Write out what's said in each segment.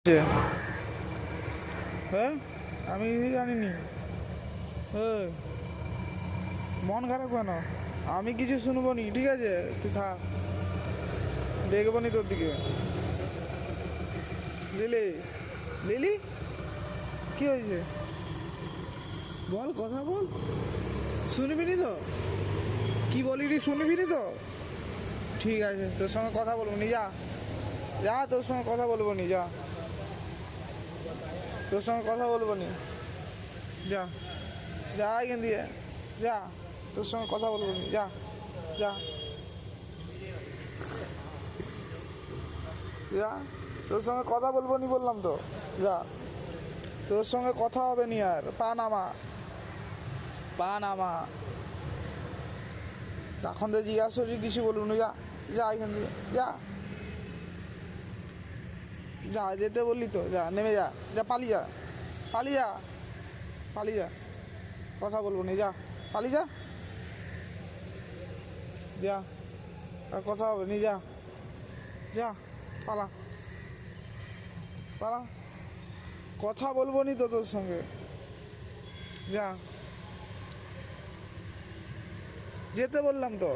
যে, হ্যাঁ আমি জানিনি। হ্যাঁ, মন খারাপ কেন? আমি কিছু শুনবো নি, ঠিক আছে? তুই থাক, দেখবো নি তোর দিকে। লিলি, লিলি, কি হয়েছে? বল, কথা বল। শুনবি নি তো? কি বলি রে, শুনবি নি তো? ঠিক আছে, তোর সঙ্গে কথা বলবো নি, যা। যা, তোর সঙ্গে কথা বলবো নি, যা। তোর সঙ্গে কথা বলবো নি, যা। যা এখান দিয়ে, যা। তোর সঙ্গে কথা বলবো নি, যা। যা, যা। তোর সঙ্গে কথা বলবো নি বললাম তো, যা। তোর সঙ্গে কথা হবে নি আর। পা নামা, পা নামা। তখন তো জিজ্ঞাসা করছি, কিছু বলবো না, যা। যা এখান দিয়ে, যা। যা, যেতে বললি তো, যা, নেমে যা। যা, পালিয়ে যা, পালিয়ে যা, পালিয়ে যা। কথা বলবো নি, যা। পালিয়ে যা, যা। আর কথা হবে নি, যা। যা, পালা, পালা। কথা বলবো নি তো তোর সঙ্গে, যা। যেতে বললাম তো,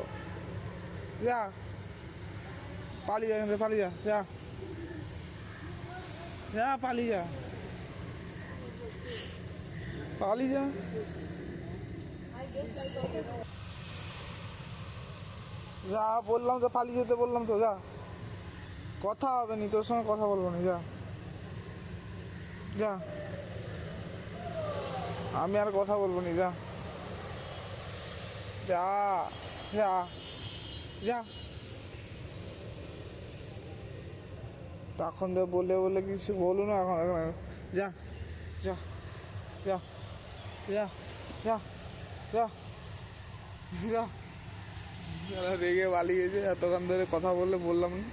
যা। পালিয়ে যা এখান থেকে, পালিয়ে যা, যা। যা, পালিয়ে যা, পালিয়ে যা। যা বললাম তো, পালিয়ে যেতে বললাম তো, যা। কথা হবে নি তোর সঙ্গে, কথা বলবো নি, যা। যা, আমি আর কথা বলবো নি, যা। যা, যা, যা। তখন তো বলে বলে কিছু বলু না, এখন এখন যা, যা, যা, যা, যা, যা, যা। রেগে পালিয়ে গেছে, এতক্ষণ ধরে কথা বললে বললাম না।